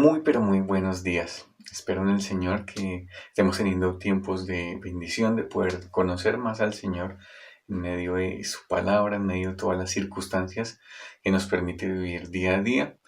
Muy, pero muy buenos días. Espero en el Señor que estemos teniendo tiempos de bendición, de poder conocer más al Señor en medio de su palabra, en medio de todas las circunstancias que nos permite vivir día a día.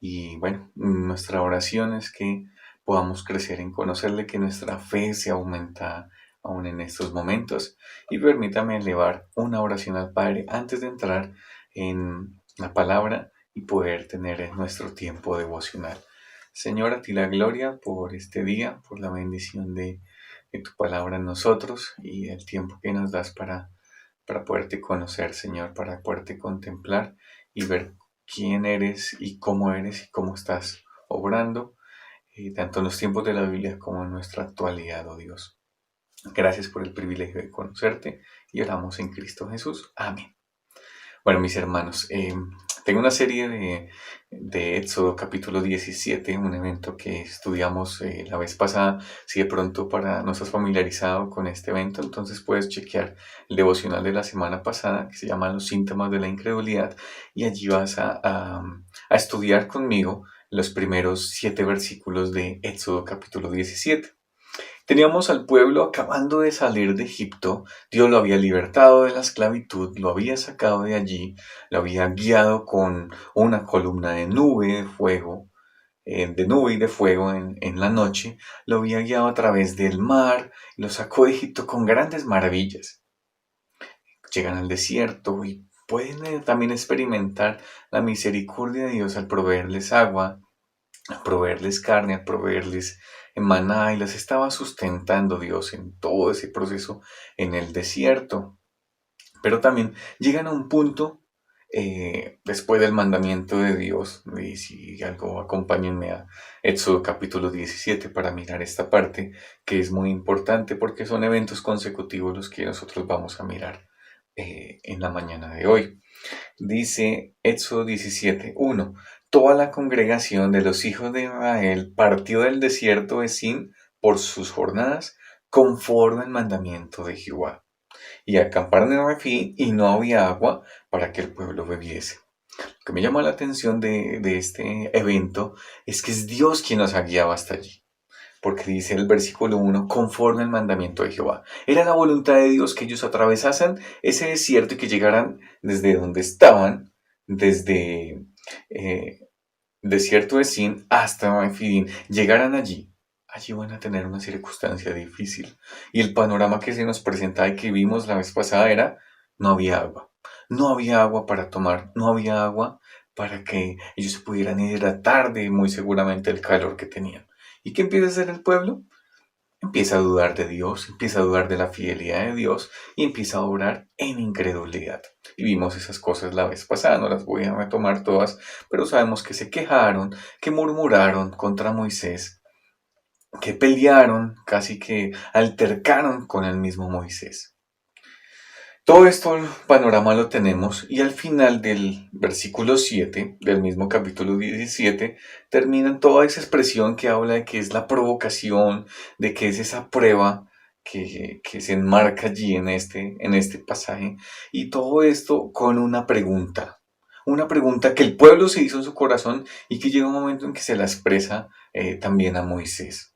Y bueno, nuestra oración es que podamos crecer en conocerle, que nuestra fe se aumenta aún en estos momentos. Y permítame elevar una oración al Padre antes de entrar en la palabra y poder tener nuestro tiempo devocional. Señor, a ti la gloria por este día, por la bendición de tu palabra en nosotros y el tiempo que nos das para poderte conocer, Señor, para poderte contemplar y ver quién eres y cómo estás obrando, tanto en los tiempos de la Biblia como en nuestra actualidad, oh Dios. Gracias por el privilegio de conocerte y oramos en Cristo Jesús. Amén. Bueno, mis hermanos, tengo una serie de Éxodo capítulo 17, un evento que estudiamos la vez pasada. Si de pronto no estás familiarizado con este evento, entonces puedes chequear el devocional de la semana pasada que se llama Los síntomas de la incredulidad y allí vas a estudiar conmigo los primeros 7 versículos de Éxodo capítulo 17. Teníamos al pueblo acabando de salir de Egipto. Dios lo había libertado de la esclavitud, lo había sacado de allí, lo había guiado con una columna de nube de fuego, de nube y de fuego en la noche, lo había guiado a través del mar, lo sacó de Egipto con grandes maravillas. Llegan al desierto y pueden también experimentar la misericordia de Dios al proveerles agua, a proveerles carne, a proveerles maná, y las estaba sustentando Dios en todo ese proceso en el desierto. Pero también llegan a un punto, después del mandamiento de Dios, y si algo, acompáñenme a Éxodo capítulo 17 para mirar esta parte, que es muy importante porque son eventos consecutivos los que nosotros vamos a mirar en la mañana de hoy. Dice Éxodo 17:1: Toda la congregación de los hijos de Israel partió del desierto de Sin por sus jornadas, conforme al mandamiento de Jehová. Y acamparon en Refín, y no había agua para que el pueblo bebiese. Lo que me llama la atención de este evento es que es Dios quien nos ha guiado hasta allí. Porque dice el versículo 1, conforme al mandamiento de Jehová. Era la voluntad de Dios que ellos atravesasen ese desierto y que llegaran desde donde estaban, desde desierto de Sin hasta Refidim, llegaran allí. Allí van a tener una circunstancia difícil. Y el panorama que se nos presenta y que vimos la vez pasada era, no había agua. No había agua para tomar, no había agua para que ellos se pudieran hidratar de muy seguramente el calor que tenían. ¿Y qué empieza a hacer el pueblo? Empieza a dudar de Dios, empieza a dudar de la fidelidad de Dios y empieza a obrar en incredulidad. Y vimos esas cosas la vez pasada, no las voy a retomar todas, pero sabemos que se quejaron, que murmuraron contra Moisés, que pelearon, casi que altercaron con el mismo Moisés. Todo esto, el panorama lo tenemos, y al final del versículo 7 del mismo capítulo 17 termina toda esa expresión que habla de que es la provocación, de que es esa prueba que se enmarca allí en este pasaje, y todo esto con una pregunta que el pueblo se hizo en su corazón y que llega un momento en que se la expresa también a Moisés.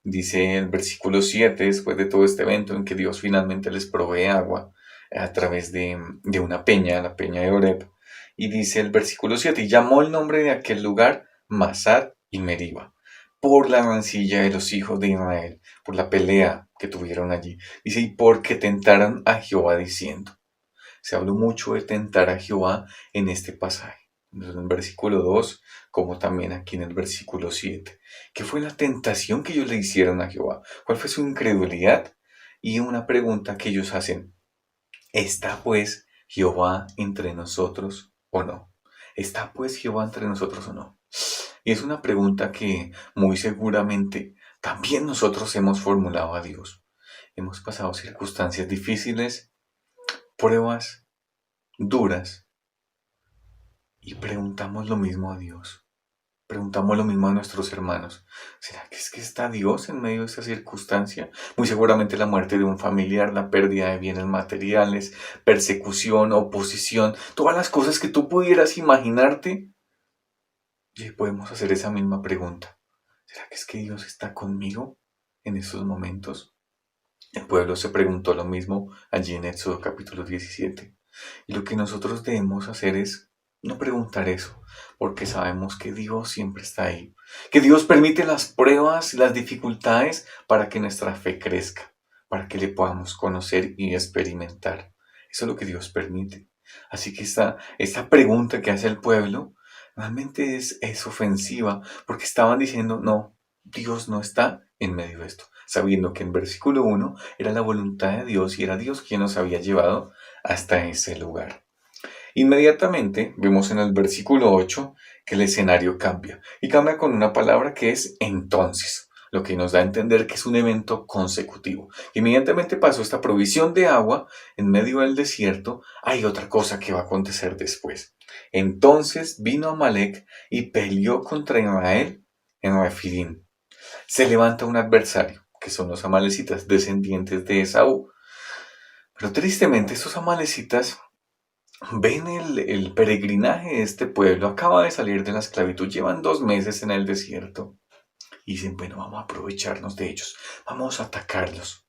Dice el versículo 7, después de todo este evento en que Dios finalmente les provee agua a través de una peña, la peña de Oreb, y dice el versículo 7, y llamó el nombre de aquel lugar Masat y Meriba, por la rencilla de los hijos de Israel, por la pelea que tuvieron allí. Dice, y porque tentaron a Jehová diciendo. Se habló mucho de tentar a Jehová en este pasaje, en el versículo 2, como también aquí en el versículo 7. ¿Qué fue la tentación que ellos le hicieron a Jehová? ¿Cuál fue su incredulidad? Y una pregunta que ellos hacen: ¿está pues Jehová entre nosotros o no? ¿Está pues Jehová entre nosotros o no? Y es una pregunta que muy seguramente también nosotros hemos formulado a Dios. Hemos pasado circunstancias difíciles, pruebas duras, y preguntamos lo mismo a Dios. Preguntamos lo mismo a nuestros hermanos. ¿Será que es que está Dios en medio de esa circunstancia? Muy seguramente la muerte de un familiar, la pérdida de bienes materiales, persecución, oposición, todas las cosas que tú pudieras imaginarte. Y podemos hacer esa misma pregunta. ¿Será que es que Dios está conmigo en estos momentos? El pueblo se preguntó lo mismo allí en Éxodo capítulo 17. Y lo que nosotros debemos hacer es no preguntar eso, porque sabemos que Dios siempre está ahí, que Dios permite las pruebas y las dificultades para que nuestra fe crezca, para que le podamos conocer y experimentar. Eso es lo que Dios permite. Así que esta pregunta que hace el pueblo realmente es ofensiva, porque estaban diciendo, no, Dios no está en medio de esto, sabiendo que en versículo 1 era la voluntad de Dios y era Dios quien nos había llevado hasta ese lugar. Inmediatamente vemos en el versículo 8 que el escenario cambia y cambia con una palabra que es entonces, lo que nos da a entender que es un evento consecutivo. Inmediatamente pasó esta provisión de agua en medio del desierto, hay otra cosa que va a acontecer después. Entonces vino Amalek y peleó contra Israel en Refidim. Se levanta un adversario, que son los amalecitas, descendientes de Esaú. Pero tristemente estos amalecitas ven el peregrinaje de este pueblo, acaba de salir de la esclavitud, llevan 2 meses en el desierto y dicen, bueno, vamos a aprovecharnos de ellos, vamos a atacarlos.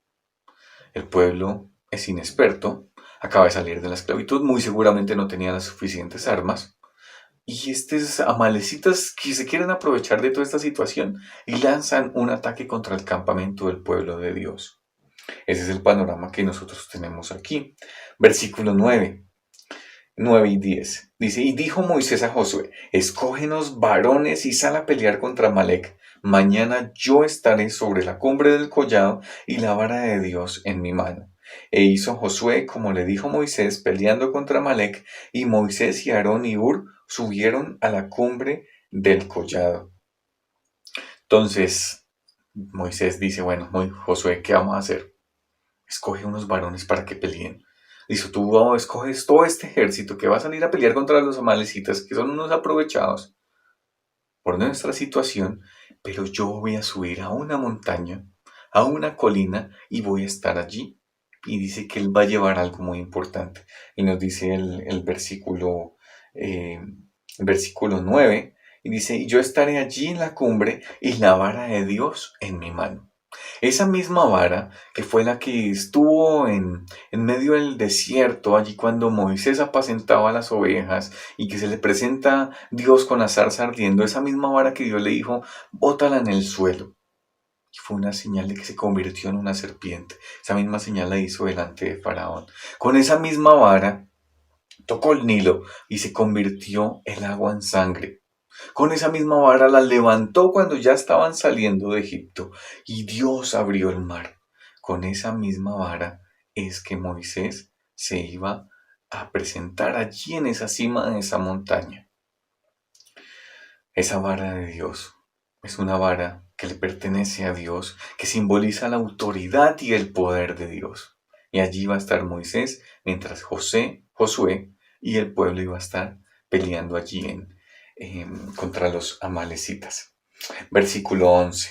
El pueblo es inexperto, acaba de salir de la esclavitud, muy seguramente no tenía las suficientes armas y estos amalecitas que se quieren aprovechar de toda esta situación y lanzan un ataque contra el campamento del pueblo de Dios. Ese es el panorama que nosotros tenemos aquí. Versículo 9 y 10. Dice, y dijo Moisés a Josué, escógenos varones y sal a pelear contra Amalek. Mañana yo estaré sobre la cumbre del collado y la vara de Dios en mi mano. E hizo Josué como le dijo Moisés peleando contra Amalek, y Moisés y Aarón y Hur subieron a la cumbre del collado. Entonces Moisés dice, bueno, Josué, ¿qué vamos a hacer? Escoge unos varones para que peleen. Dice, tú escoges todo este ejército que va a salir a pelear contra los amalecitas, que son unos aprovechados por nuestra situación, pero yo voy a subir a una montaña, a una colina, y voy a estar allí. Y dice que él va a llevar algo muy importante. Y nos dice el versículo 9, y dice, y yo estaré allí en la cumbre y la vara de Dios en mi mano. Esa misma vara que fue la que estuvo en medio del desierto, allí cuando Moisés apacentaba las ovejas y que se le presenta Dios con la zarza ardiendo, esa misma vara que Dios le dijo, bótala en el suelo. Y fue una señal de que se convirtió en una serpiente. Esa misma señal la hizo delante de Faraón. Con esa misma vara tocó el Nilo y se convirtió el agua en sangre. Con esa misma vara la levantó cuando ya estaban saliendo de Egipto y Dios abrió el mar. Con esa misma vara es que Moisés se iba a presentar allí en esa cima de esa montaña. Esa vara de Dios es una vara que le pertenece a Dios, que simboliza la autoridad y el poder de Dios. Y allí va a estar Moisés, mientras Josué y el pueblo iba a estar peleando allí contra los amalecitas. Versículo 11.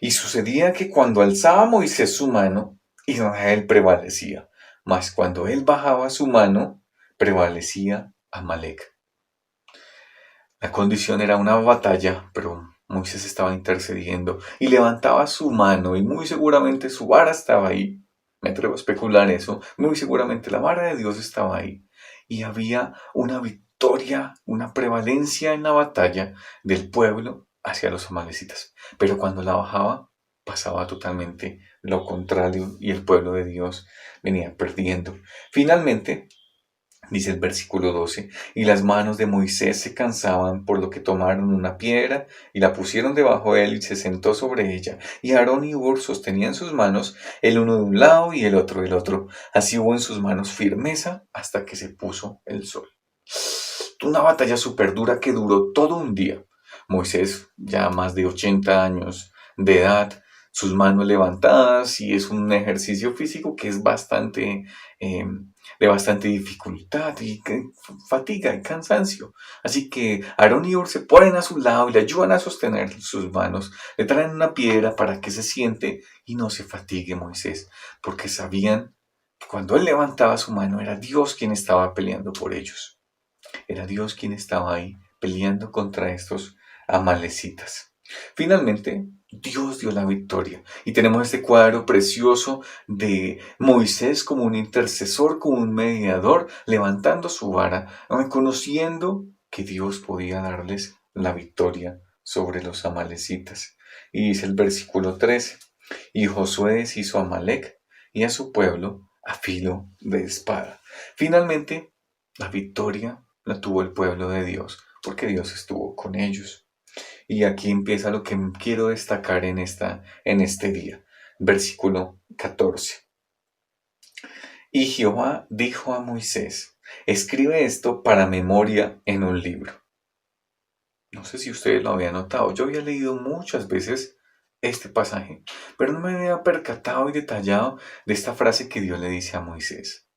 Y sucedía que cuando alzaba Moisés su mano, Israel prevalecía, mas cuando él bajaba su mano, prevalecía Amalek. La condición era una batalla, pero Moisés estaba intercediendo y levantaba su mano y muy seguramente su vara estaba ahí. Me atrevo a especular eso. Muy seguramente la vara de Dios estaba ahí. Y había una victoria, una prevalencia en la batalla del pueblo hacia los amalecitas. Pero cuando la bajaba, pasaba totalmente lo contrario y el pueblo de Dios venía perdiendo. Finalmente, dice el versículo 12, y las manos de Moisés se cansaban, por lo que tomaron una piedra y la pusieron debajo de él y se sentó sobre ella. Y Aarón y Hur sostenían sus manos, el uno de un lado y el otro del otro. Así hubo en sus manos firmeza hasta que se puso el sol. Una batalla súper dura que duró todo un día. Moisés, ya más de 80 años de edad, sus manos levantadas, y es un ejercicio físico que es de bastante dificultad y fatiga y cansancio. Así que Aarón y Hur se ponen a su lado y le ayudan a sostener sus manos, le traen una piedra para que se siente y no se fatigue Moisés, porque sabían que cuando él levantaba su mano era Dios quien estaba peleando por ellos. Era Dios quien estaba ahí peleando contra estos amalecitas. Finalmente, Dios dio la victoria y tenemos este cuadro precioso de Moisés como un intercesor, como un mediador, levantando su vara, reconociendo que Dios podía darles la victoria sobre los amalecitas. Y dice el versículo 13, y Josué deshizo a Amalec y a su pueblo a filo de espada. Finalmente, la victoria la tuvo el pueblo de Dios, porque Dios estuvo con ellos. Y aquí empieza lo que quiero destacar en este día. Versículo 14. Y Jehová dijo a Moisés, escribe esto para memoria en un libro. No sé si ustedes lo habían notado. Yo había leído muchas veces este pasaje, pero no me había percatado y detallado de esta frase que Dios le dice a Moisés.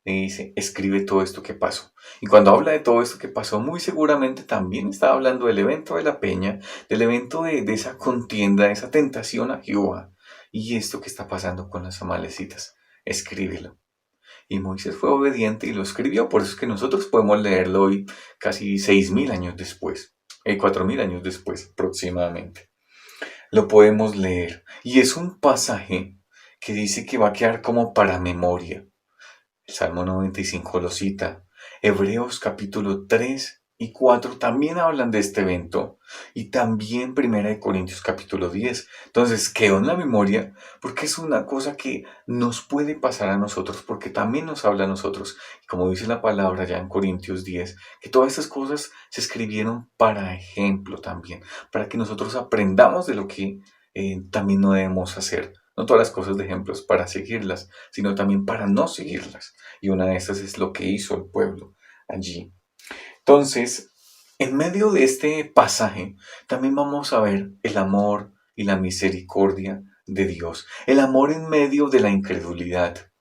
Le dice, escribe todo esto que pasó. Y cuando habla de todo esto que pasó, muy seguramente también estaba hablando del evento de la peña, del evento de esa contienda, de esa tentación a Jehová. Y esto que está pasando con las amalecitas, escríbelo. Y Moisés fue obediente y lo escribió, por eso es que nosotros podemos leerlo hoy casi 6.000 años después, 4.000 años después aproximadamente. Lo podemos leer. Y es un pasaje que dice que va a quedar como para memoria. El Salmo 95 lo cita. Hebreos capítulo 3 y 4 también hablan de este evento. Y también Primera de Corintios capítulo 10. Entonces quedó en la memoria porque es una cosa que nos puede pasar a nosotros, porque también nos habla a nosotros. Y como dice la palabra ya en Corintios 10, que todas estas cosas se escribieron para ejemplo también, para que nosotros aprendamos de lo que también no debemos hacer. No todas las cosas de ejemplos para seguirlas, sino también para no seguirlas. Y una de estas es lo que hizo el pueblo allí. Entonces, en medio de este pasaje, también vamos a ver el amor y la misericordia de Dios. El amor en medio de la incredulidad.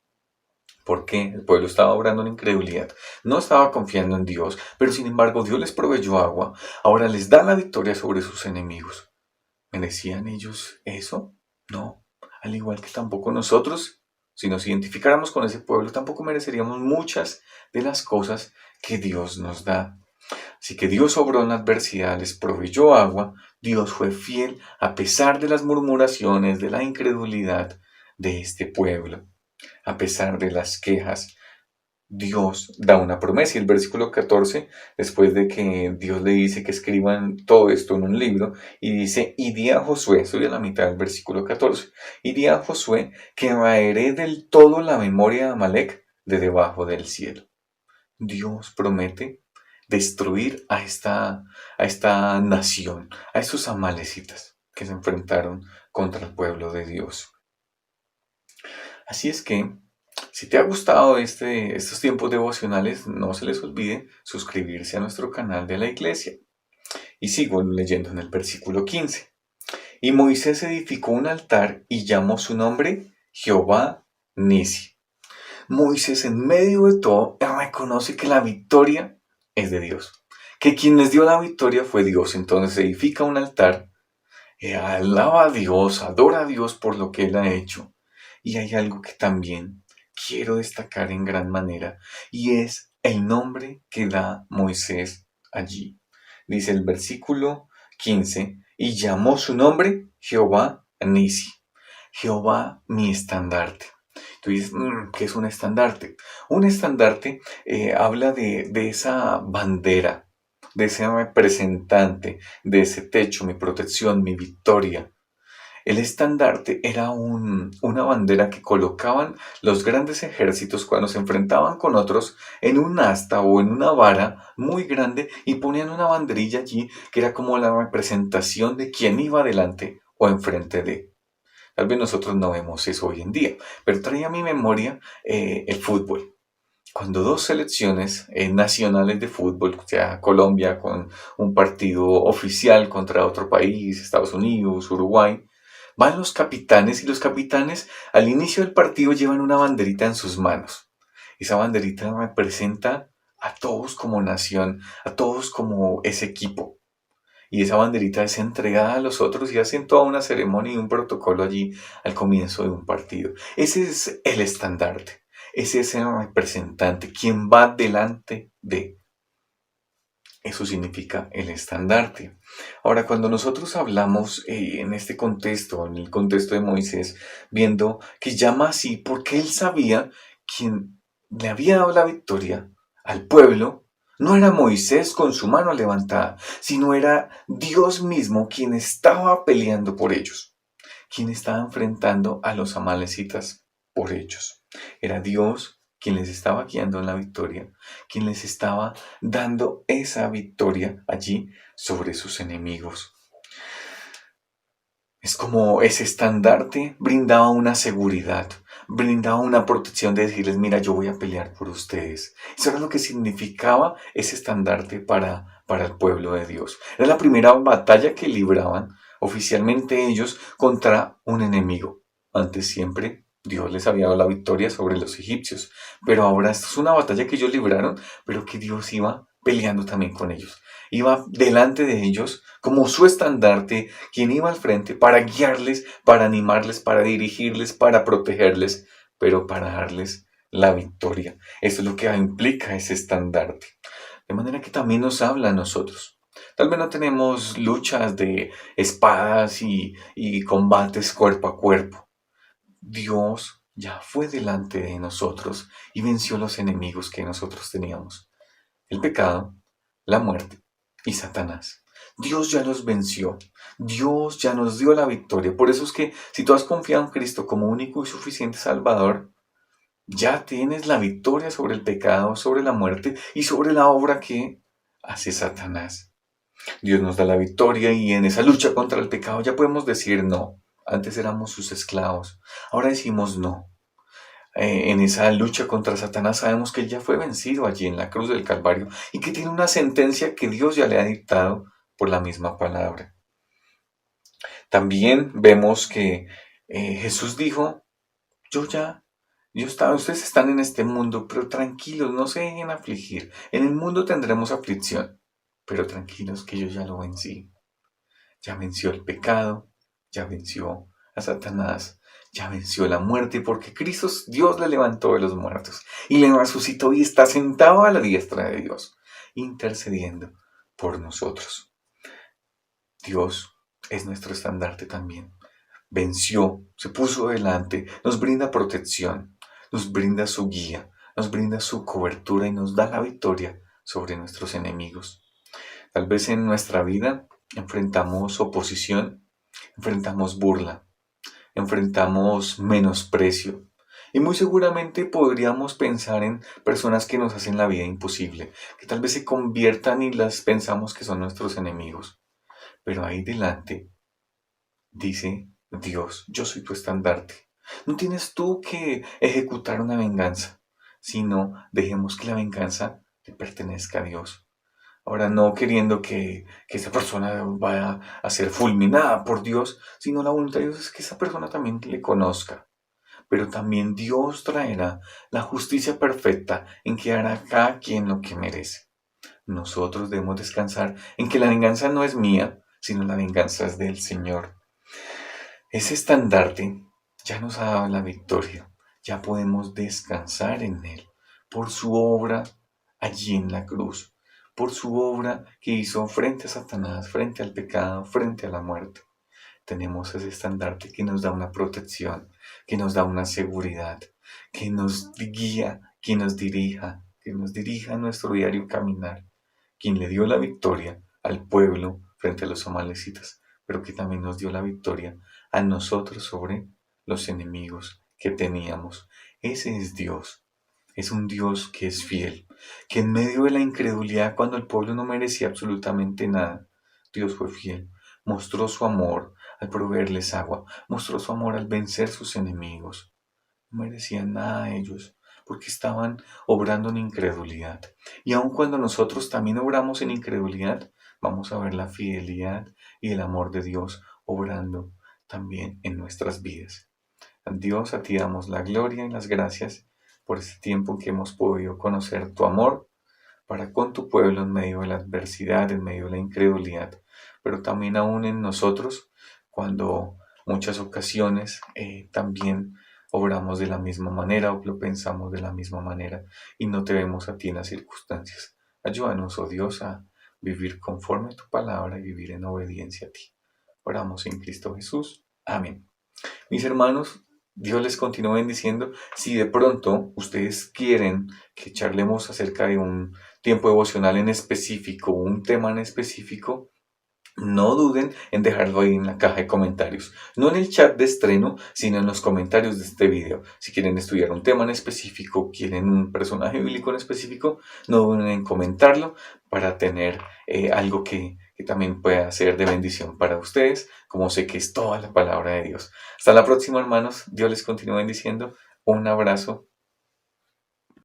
¿Por qué? El pueblo estaba obrando en incredulidad. No estaba confiando en Dios, pero sin embargo Dios les proveyó agua. Ahora les da la victoria sobre sus enemigos. ¿Merecían ellos eso? No. Al igual que tampoco nosotros, si nos identificáramos con ese pueblo, tampoco mereceríamos muchas de las cosas que Dios nos da. Así que Dios obró en la adversidad, les proveyó agua, Dios fue fiel a pesar de las murmuraciones, de la incredulidad de este pueblo, a pesar de las quejas. Dios da una promesa y el versículo 14, después de que Dios le dice que escriban todo esto en un libro, y dice, y di a Josué, estoy a la mitad del versículo 14, y di a Josué que raeré del todo la memoria de Amalec de debajo del cielo. Dios promete destruir a esta nación, a esos amalecitas que se enfrentaron contra el pueblo de Dios. Así es que, si te ha gustado estos tiempos devocionales, no se les olvide suscribirse a nuestro canal de la iglesia. Y sigo leyendo en el versículo 15. Y Moisés edificó un altar y llamó su nombre Jehová Nisi. Moisés en medio de todo reconoce que la victoria es de Dios. Que quien les dio la victoria fue Dios. Entonces edifica un altar, alaba a Dios, adora a Dios por lo que Él ha hecho. Y hay algo que también quiero destacar en gran manera, y es el nombre que da Moisés allí. Dice el versículo 15, y llamó su nombre Jehová Nisi, Jehová mi estandarte. Tú dices, ¿qué es un estandarte? Un estandarte habla de esa bandera, de ese representante, de ese techo, mi protección, mi victoria. El estandarte era una bandera que colocaban los grandes ejércitos cuando se enfrentaban con otros en un asta o en una vara muy grande y ponían una banderilla allí que era como la representación de quién iba adelante o enfrente de. Tal vez nosotros no vemos eso hoy en día, pero trae a mi memoria el fútbol. Cuando dos selecciones nacionales de fútbol, o sea, Colombia con un partido oficial contra otro país, Estados Unidos, Uruguay, van los capitanes y los capitanes al inicio del partido llevan una banderita en sus manos. Esa banderita representa a todos como nación, a todos como ese equipo. Y esa banderita es entregada a los otros y hacen toda una ceremonia y un protocolo allí al comienzo de un partido. Ese es el estandarte. Ese es el representante, quien va delante de. Eso significa el estandarte. Ahora, cuando nosotros hablamos en este contexto, en el contexto de Moisés, viendo que llama así porque él sabía quien le había dado la victoria al pueblo, no era Moisés con su mano levantada, sino era Dios mismo quien estaba peleando por ellos, quien estaba enfrentando a los amalecitas por ellos. Era Dios quien les estaba guiando en la victoria, quien les estaba dando esa victoria allí sobre sus enemigos. Es como ese estandarte brindaba una seguridad, brindaba una protección de decirles, mira, yo voy a pelear por ustedes. Eso era lo que significaba ese estandarte para el pueblo de Dios. Era la primera batalla que libraban oficialmente ellos contra un enemigo. Antes siempre Dios les había dado la victoria sobre los egipcios, pero ahora esto es una batalla que ellos libraron, pero que Dios iba peleando también con ellos. Iba delante de ellos como su estandarte, quien iba al frente para guiarles, para animarles, para dirigirles, para protegerles, pero para darles la victoria. Eso es lo que implica ese estandarte. De manera que también nos habla a nosotros. Tal vez no tenemos luchas de espadas y combates cuerpo a cuerpo. Dios ya fue delante de nosotros y venció los enemigos que nosotros teníamos. El pecado, la muerte y Satanás. Dios ya los venció. Dios ya nos dio la victoria. Por eso es que si tú has confiado en Cristo como único y suficiente Salvador, ya tienes la victoria sobre el pecado, sobre la muerte y sobre la obra que hace Satanás. Dios nos da la victoria y en esa lucha contra el pecado ya podemos decir no. Antes éramos sus esclavos. Ahora decimos no. En esa lucha contra Satanás sabemos que él ya fue vencido allí en la cruz del Calvario y que tiene una sentencia que Dios ya le ha dictado por la misma palabra. También vemos que Jesús dijo, ustedes están en este mundo, pero tranquilos, no se dejen afligir. En el mundo tendremos aflicción, pero tranquilos que yo ya lo vencí. Ya venció el pecado, ya venció a Satanás, ya venció la muerte, porque Cristo, Dios le levantó de los muertos y le resucitó y está sentado a la diestra de Dios, intercediendo por nosotros. Dios es nuestro estandarte también. Venció, se puso delante, nos brinda protección, nos brinda su guía, nos brinda su cobertura y nos da la victoria sobre nuestros enemigos. Tal vez en nuestra vida enfrentamos oposición, enfrentamos burla, enfrentamos menosprecio. Y muy seguramente podríamos pensar en personas que nos hacen la vida imposible, que tal vez se conviertan y las pensamos que son nuestros enemigos. Pero ahí delante dice Dios, yo soy tu estandarte. No tienes tú que ejecutar una venganza, sino dejemos que la venganza le pertenezca a Dios. Ahora, no queriendo que esa persona vaya a ser fulminada por Dios, sino la voluntad de Dios es que esa persona también le conozca. Pero también Dios traerá la justicia perfecta en que hará cada quien lo que merece. Nosotros debemos descansar en que la venganza no es mía, sino la venganza es del Señor. Ese estandarte ya nos ha dado la victoria. Ya podemos descansar en Él por su obra allí en la cruz, por su obra que hizo frente a Satanás, frente al pecado, frente a la muerte. Tenemos ese estandarte que nos da una protección, que nos da una seguridad, que nos guía, que nos dirija a nuestro diario caminar, quien le dio la victoria al pueblo frente a los amalecitas, pero que también nos dio la victoria a nosotros sobre los enemigos que teníamos. Ese es Dios. Es un Dios que es fiel, que en medio de la incredulidad, cuando el pueblo no merecía absolutamente nada, Dios fue fiel. Mostró su amor al proveerles agua, mostró su amor al vencer sus enemigos. No merecían nada ellos, porque estaban obrando en incredulidad. Y aun cuando nosotros también obramos en incredulidad, vamos a ver la fidelidad y el amor de Dios obrando también en nuestras vidas. A Dios, a ti damos la gloria y las gracias por este tiempo que hemos podido conocer tu amor para con tu pueblo en medio de la adversidad, en medio de la incredulidad, pero también aún en nosotros, cuando muchas ocasiones también obramos de la misma manera o lo pensamos de la misma manera y no te vemos a ti en las circunstancias. Ayúdanos, oh Dios, a vivir conforme a tu palabra y vivir en obediencia a ti. Oramos en Cristo Jesús. Amén. Mis hermanos, Dios les continúe bendiciendo. Si de pronto ustedes quieren que charlemos acerca de un tiempo devocional en específico, un tema en específico, no duden en dejarlo ahí en la caja de comentarios. No en el chat de estreno, sino en los comentarios de este video. Si quieren estudiar un tema en específico, quieren un personaje bíblico en específico, no duden en comentarlo para tener algo que también pueda ser de bendición para ustedes, como sé que es toda la palabra de Dios. Hasta la próxima, hermanos. Dios les continúe bendiciendo. Un abrazo